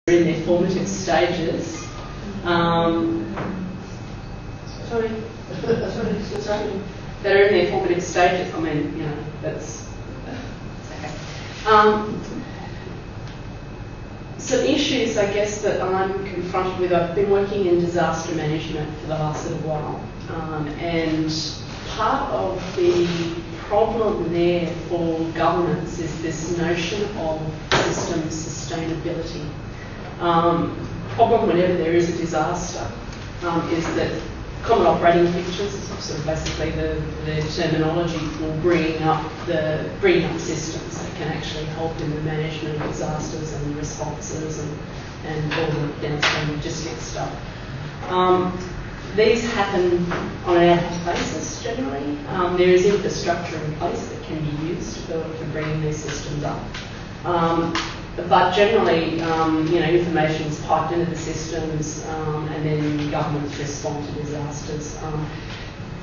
in their formative stages. Sorry, that are in their formative stages. I mean, you know, that's okay. Some issues, I guess, that I'm confronted with. I've been working in disaster management for the last little while, and part of the problem there for governments is this notion of system sustainability. Problem whenever there is a disaster is that common operating pictures, sort of basically the terminology for bringing up systems that can actually help in the management of disasters and responses and all the downstream logistics stuff. These happen on an ad hoc basis generally. There is infrastructure in place that can be used for bringing these systems up. But generally, information is piped into the systems and then governments respond to disasters.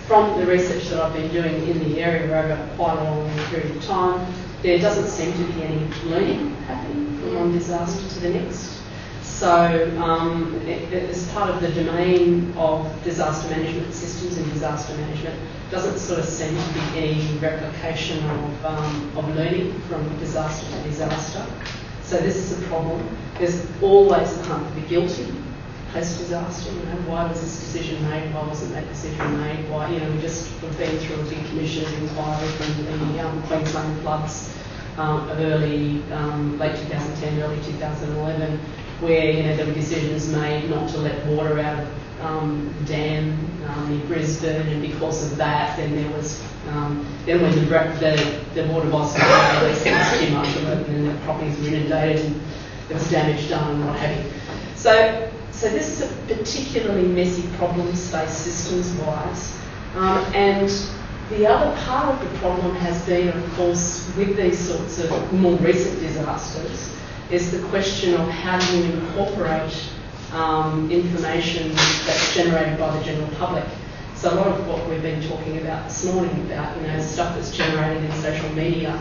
From the research that I've been doing in the area over quite a long period of time, there doesn't seem to be any learning happening from one disaster to the next. So as part of the domain of disaster management systems and disaster management, doesn't sort of seem to be any replication of learning from disaster to disaster. So this is a problem. There's always the hunt for the guilty post-disaster. Why was this decision made? Why wasn't that decision made? Why? We've been through a big commission inquiry from the Queensland floods of late 2010, early 2011, where there were decisions made not to let water out of the dam in Brisbane, and because of that, then there was then when the water was released, there was too much of it, and then the properties were inundated, and there was damage done, and what have you. So this is a particularly messy problem space systems-wise, and the other part of the problem has been, of course, with these sorts of more recent disasters, is the question of how do you incorporate information that's generated by the general public. So a lot of what we've been talking about this morning about, stuff that's generated in social media,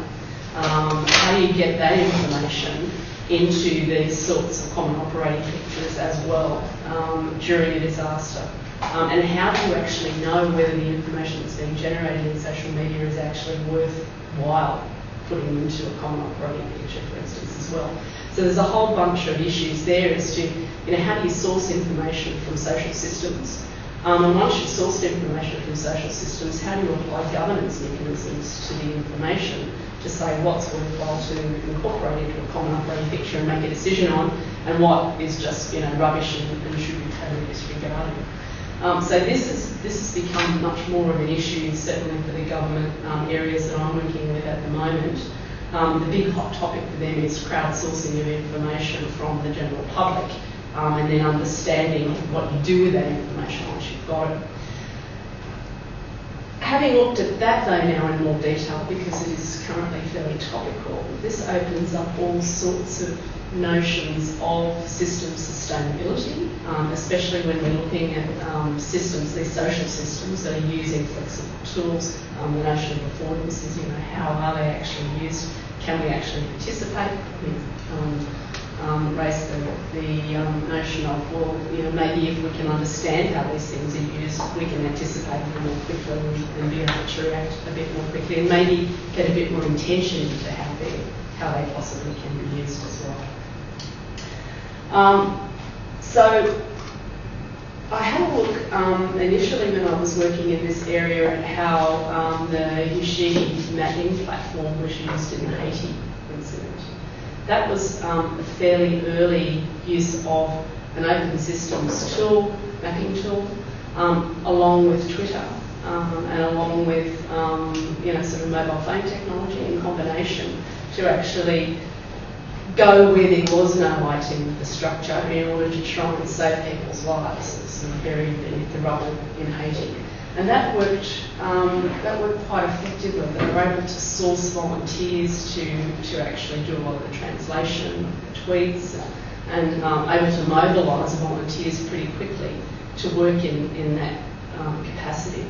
how do you get that information into these sorts of common operating pictures as well during a disaster? And how do you actually know whether the information that's being generated in social media is actually worthwhile putting into a common operating picture, for instance, as well? So there's a whole bunch of issues there as to, how do you source information from social systems? And once you've sourced information from social systems, how do you apply governance mechanisms to the information to say what's worthwhile to incorporate into a common operating picture and make a decision on, and what is just rubbish and should be totally disregarded. So this has become much more of an issue, certainly for the government areas that I'm working with at the moment. The big hot topic for them is crowdsourcing of information from the general public, and then understanding what you do with that information once you've got it. Having looked at that though now in more detail, because it is currently fairly topical, this opens up all sorts of notions of system sustainability, especially when we're looking at systems, these social systems that are using flexible tools. The notion of affordance is, how are they actually used? Can we actually participate? Raise the notion of, maybe if we can understand how these things are used, we can anticipate them more quickly and be able to react a bit more quickly, and maybe get a bit more intention into how they possibly can be used as well. So I had a look initially when I was working in this area at how the Yushigi mapping platform was used in Haiti incident. That was a fairly early use of an open systems tool, mapping tool, along with Twitter and along with sort of mobile phone technology in combination to actually go where there was no IT infrastructure in order to try and save people's lives that's buried beneath the rubble in Haiti. And that worked quite effectively. They were able to source volunteers to actually do a lot of the translation of the tweets, and able to mobilise volunteers pretty quickly to work in that capacity.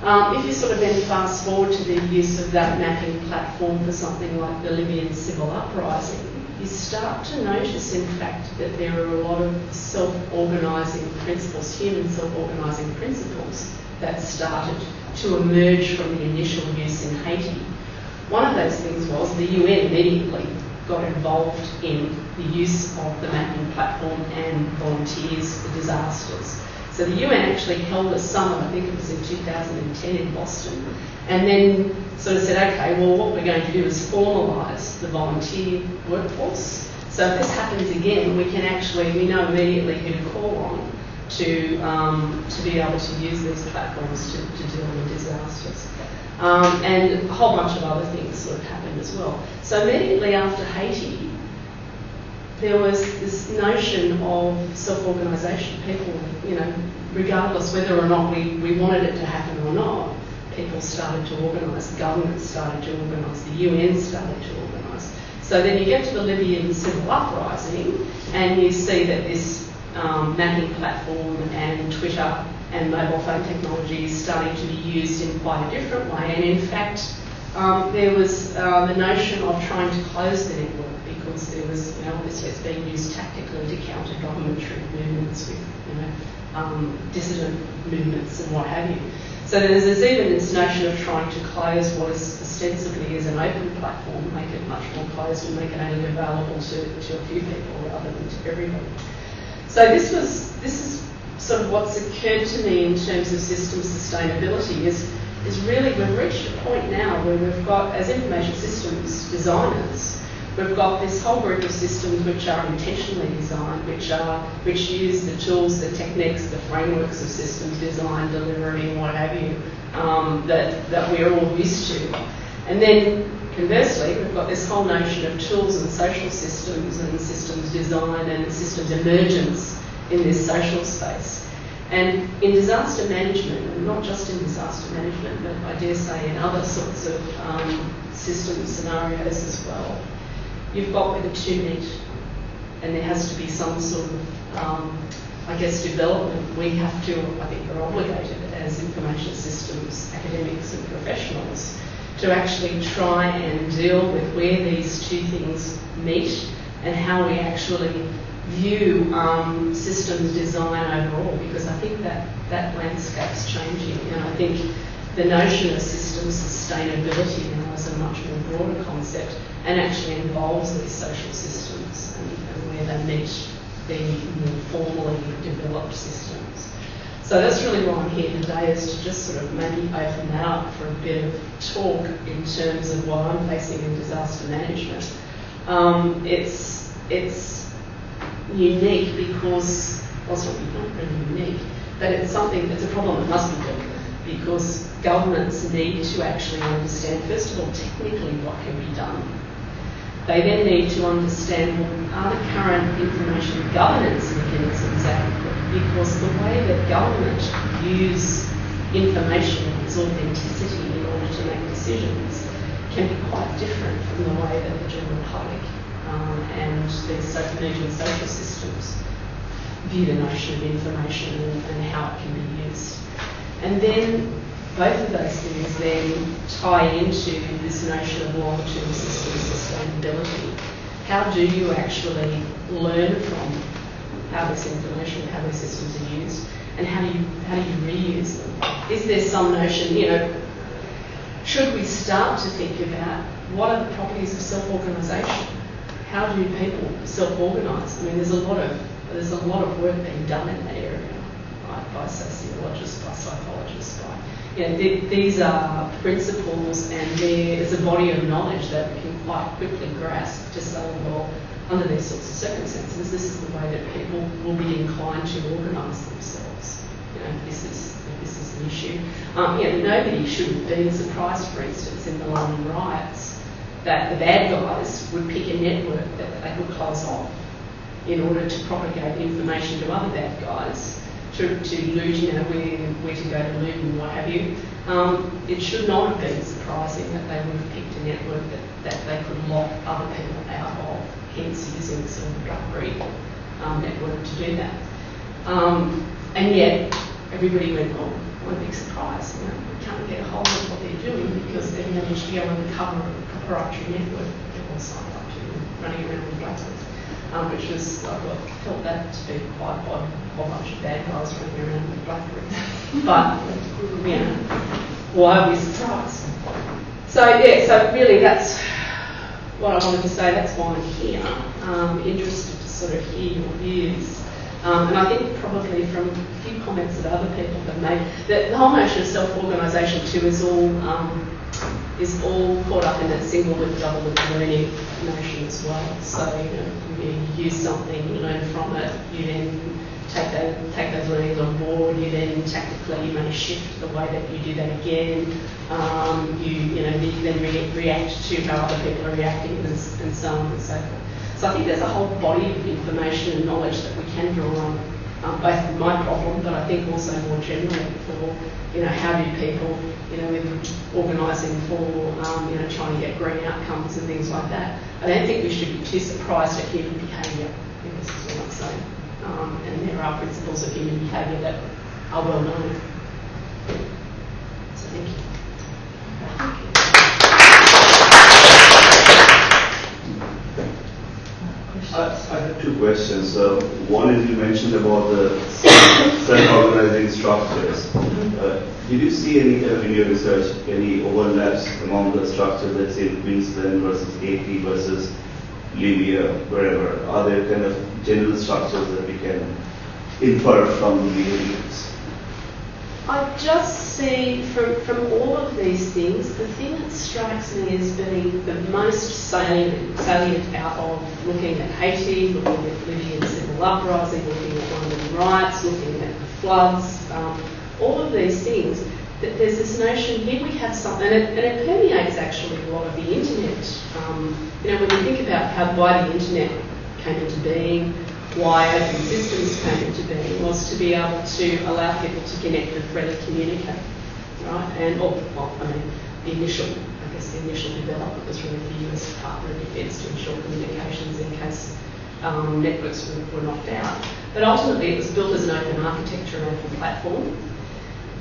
If you sort of then fast forward to the use of that mapping platform for something like the Libyan civil uprising, you start to notice, in fact, that there are a lot of self-organising principles, human self-organising principles, that started to emerge from the initial use in Haiti. One of those things was the UN immediately got involved in the use of the mapping platform and volunteers for disasters. So the UN actually held a summit, I think it was in 2010 in Boston, and then sort of said, okay, well, what we're going to do is formalise the volunteer workforce. So if this happens again, we know immediately who to call on to be able to use these platforms to deal with disasters. And a whole bunch of other things sort of happened as well. So immediately after Haiti, there was this notion of self-organisation. People, regardless whether or not we wanted it to happen or not, people started to organise, governments started to organise, the UN started to organise. So then you get to the Libyan civil uprising and you see that this mapping platform and Twitter and mobile phone technology is starting to be used in quite a different way. And in fact, there was the notion of trying to close the network because there was, obviously it's being used tactically to counter government movements with, dissident movements and what have you. So there's even this notion of trying to close what is ostensibly is an open platform, make it much more closed and make it only available to a few people rather than to everybody. So this is sort of what's occurred to me in terms of system sustainability is really we've reached a point now where we've got, as information systems designers, we've got this whole group of systems which are intentionally designed, which use the tools, the techniques, the frameworks of systems design, delivery, and what have you, that we're all used to. And then conversely, we've got this whole notion of tools and social systems and systems design and systems emergence in this social space. And in disaster management, and not just in disaster management, but I dare say in other sorts of system scenarios as well, you've got where the two meet, and there has to be some sort of, development. We have to, I think we're obligated as information systems academics and professionals to actually try and deal with where these two things meet and how we actually view systems design overall, because I think that landscape's changing, and I think the notion of systems sustainability now is a much more broader concept and actually involves these social systems and where they meet the more formally developed systems. So that's really why I'm here today, is to just sort of maybe open that up for a bit of talk in terms of what I'm facing in disaster management. It's unique because, well, it's not really unique, but it's a problem that must be dealt with, because governments need to actually understand, first of all, technically what can be done. They then need to understand, well, are the current information governance mechanisms adequate? Because the way that government use information and its authenticity in order to make decisions can be quite different from the way that the general public and these emerging social systems view the notion of information and how it can be used. And then both of those things then tie into this notion of long-term system sustainability. How do you actually learn from how this information, how these systems are used, and how do you reuse them? Is there some notion, should we start to think about what are the properties of self-organisation? How do people self-organise? I mean, there's a lot of work being done in that area, right, by sociologists, by psychologists, these are principles, and there's a body of knowledge that we can quite quickly grasp to say, well, under these sorts of circumstances, this is the way that people will be inclined to organise themselves. This is an issue. Nobody should have been surprised, for instance, in the London riots, that the bad guys would pick a network that they could close off in order to propagate information to other bad guys, to loot, where to go to loot and what have you. It should not have been surprising that they would have picked a network that they could lock other people out of, hence using sort of a drug-free network to do that. And yet, everybody went, oh, what a big surprise. We can't get a hold of what they're doing because they've managed to go under the cover of a proprietary network that they're all signed up to, running around with blacklists. which was, I felt that to be quite odd, a whole bunch of bad guys running around with blackberries. But, you know, why are we surprised? So, yeah, so really that's what I wanted to say. That's why I'm here, interested to sort of hear your views. And I think probably from a few comments that other people have made, that the whole notion of self-organisation too is all caught up in that single with double with learning notion as well. So you use something, you learn from it, you then take those learnings on board, you then tactically you may shift the way that you do that again, you then react to how other people are reacting and so on and so forth. So I think there's a whole body of information and knowledge that we can draw on, both for my problem, but I think also more generally for, how do people, with organising for, trying to get green outcomes and things like that. I don't think we should be too surprised at human behaviour, I think this is what I'm saying. And there are principles of human behaviour that are well known. So thank you. I have two questions. One is you mentioned about the self-organizing structures. Did you see any, in your research, any overlaps among the structures, let's say in Queensland versus AP versus Libya, wherever? Are there kind of general structures that we can infer from the behaviors? I just see from all of these things, the thing that strikes me as being the most salient out of looking at Haiti, looking at Libyan civil uprising, looking at women's rights, looking at the floods, all of these things, that there's this notion here we have something, and it permeates actually a lot of the internet. When you think about why the internet came into being, why open systems came into being, was to be able to allow people to connect and freely communicate, right? And, the initial development was really for the US Department of Defence to ensure communications in case networks were knocked out. But ultimately it was built as an open architecture and open platform.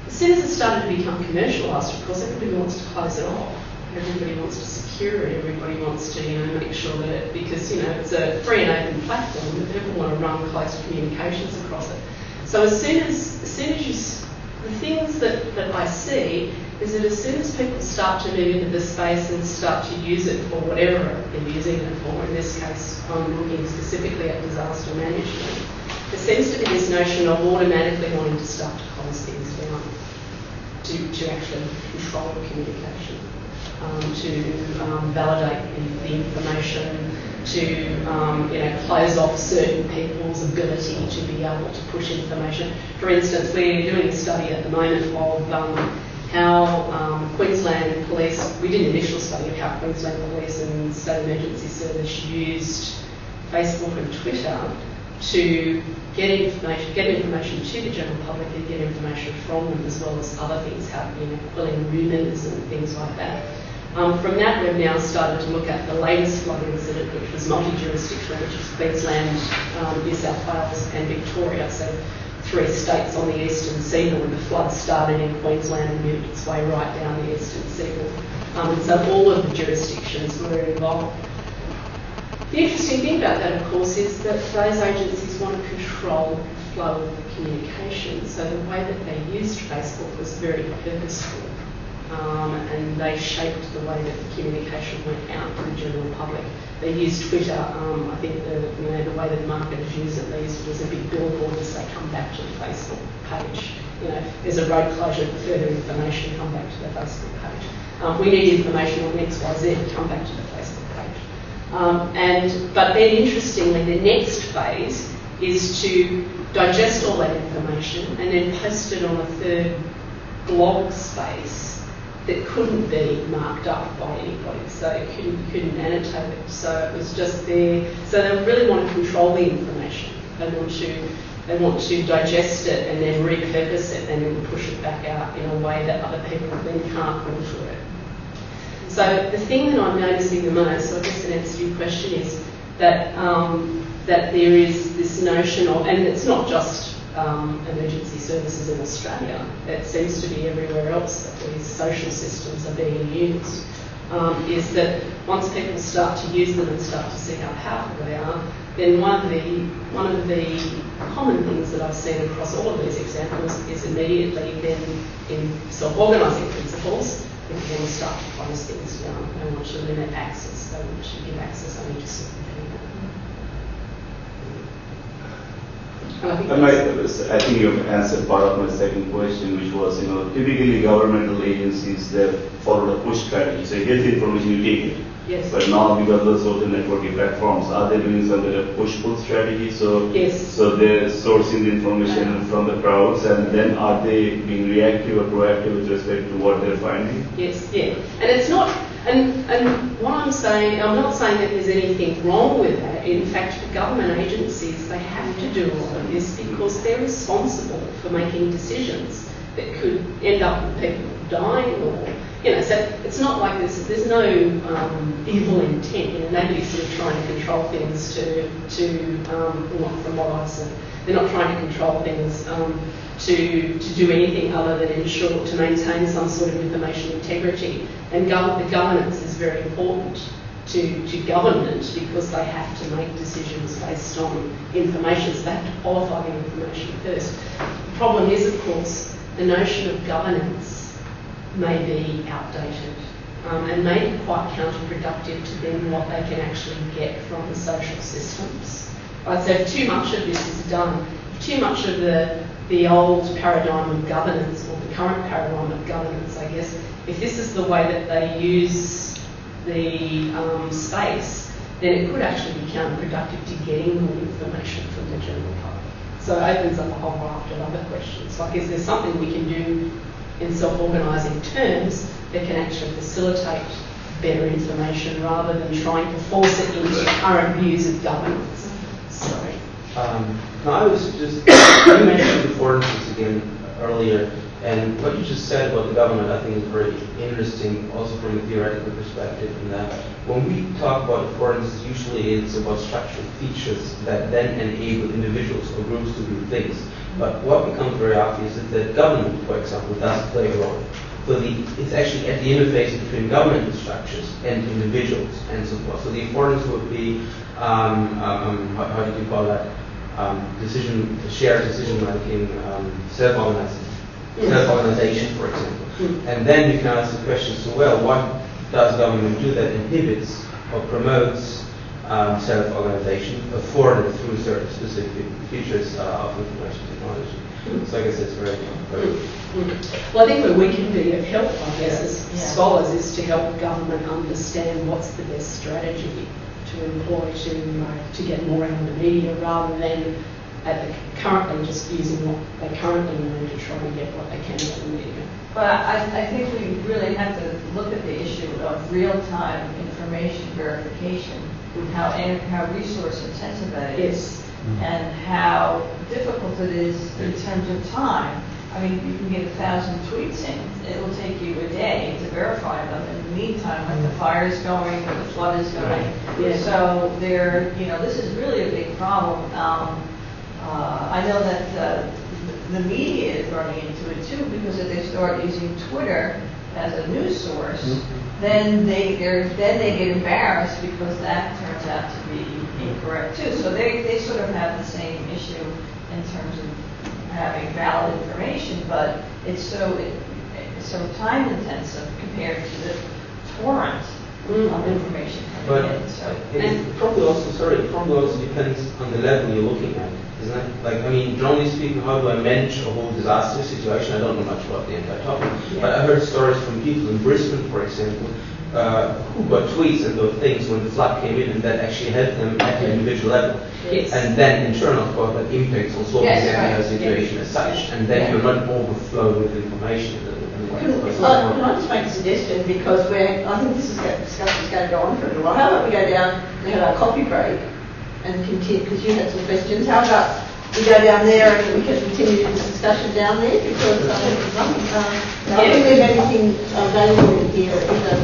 As soon as it started to become commercialised, of course, everybody wants to close it off. Everybody wants to secure it. Everybody wants to, make sure that because, it's a free and open platform, that people want to run close communications across it. So as soon as the things that I see is that as soon as people start to move into the space and start to use it for whatever they're using it for, in this case, I'm looking specifically at disaster management, there seems to be this notion of automatically wanting to start to close things down, to actually control communication, to validate the information, to close off certain people's ability to be able to push information. For instance, we're doing a study at the moment of how Queensland Police, we did an initial study of how Queensland Police and State Emergency Service used Facebook and Twitter to get information to the general public and get information from them, as well as other things happening, quelling rumours and things like that. From that, we've now started to look at the latest flood incident, which was multi-jurisdictional, which is Queensland, New South Wales and Victoria, so 3 states on the eastern seaboard. The flood started in Queensland and moved its way right down the eastern seaboard. And so all of the jurisdictions were involved. The interesting thing about that, of course, is that those agencies want to control the flow of communication. So the way that they used Facebook was very purposeful. And they shaped the way that the communication went out to the general public. They used Twitter. I think the way that marketers use it, they used it as a big billboard to say, come back to the Facebook page. There's a road closure for further information, come back to the Facebook page. We need information on XYZ, come back to the Facebook page. But then interestingly, the next phase is to digest all that information and then post it on a third blog space that couldn't be marked up by anybody, so you couldn't annotate it. So it was just there. So they really want to control the information. They want to digest it and then repurpose it and then push it back out in a way that other people then can't alter it. So the thing that I'm noticing the most, so I guess in answer to your question, is that that there is this notion of, and it's not just emergency services in Australia, it seems to be everywhere else that these social systems are being used, is that once people start to use them and start to see how powerful they are, then one of the common things that I've seen across all of these examples is immediately then in self-organising principles, they then start to close things down. They want to limit access. They want to give access only to certain people. I think you've answered part of my second question, which was, typically governmental agencies, they follow the push strategy. So you get the information, you take it. Yes. But now because of social networking platforms, are they doing some kind of push-pull strategy? So, yes. So they're sourcing the information from the crowds, and then are they being reactive or proactive with respect to what they're finding? Yes, yeah. And it's not, and what I'm saying, I'm not saying that there's anything wrong with that. In fact, the government agencies, they have to do all of this because they're responsible for making decisions that could end up with people dying or, so it's not like there's no evil intent. Nobody's sort of trying to control things well, from what I've seen, they're not trying to control things to do anything other than ensure, to maintain some sort of information integrity. And the governance is very important to government because they have to make decisions based on information, so they have to qualify the information first. The problem is, of course, the notion of governance may be outdated and may be quite counterproductive to them what they can actually get from the social systems. Right, so if too much of this is done, if too much of the old paradigm of governance or the current paradigm of governance, I guess, if this is the way that they use the space, then it could actually be counterproductive to getting more information from the general public. So it opens up a whole raft of other questions. Like, is there something we can do in self-organising terms that can actually facilitate better information rather than trying to force it into current views of governance? Sorry. No, I was just, you mentioned affordances again earlier, and what you just said about the government I think is very interesting also from a theoretical perspective, in that when we talk about affordances, usually it's about structural features that then enable individuals or groups to do things. But what becomes very obvious is that government, for example, does play a role. So it's actually at the interface between governmental structures and individuals and so forth. So the affordance would be, how do you call that? Shared decision making, self-organization, for example. And then you can ask the question, so well, what does government do that inhibits or promotes self-organization afforded through certain specific features of information technology? So I guess it's very Well, I think where we can be of help, I guess, as scholars, is to help government understand what's the best strategy to employ to get more out of the media, rather than currently just using what they currently know to try and get what they can out of the media. But I think we really have to look at the issue of real-time information verification, how resource intensive that is, and how difficult it is in terms of time. I mean, you can get 1,000 tweets in. It will take you a day to verify them. In the meantime, like the fire is going or the flood is going. So this is really a big problem. I know that the media is running into it too, because if they start using Twitter as a news source, then they get embarrassed because that turns out to be incorrect too. So they sort of have the same issue in terms of having valid information, but it's so time intensive compared to the torrent of information coming in. So it probably also depends on the level you're looking at, isn't it? Like, I mean, generally speaking, how do I manage a whole disaster situation? I don't know much about the entire topic, but I heard stories from people in Brisbane, for example, who got tweets and those things when the flood came in, and that actually helped them at the individual level. And then in turn, of course, that impacts on solving the entire situation as such, and then you're not overflowed with information. Can I just make a suggestion, because I think this discussion is going to go on for a little while. How about we go down and have our coffee break and continue, because you had some questions. How about we go down there and we can continue this discussion down there, because I think there's nothing, I don't think there's anything valuable in here either.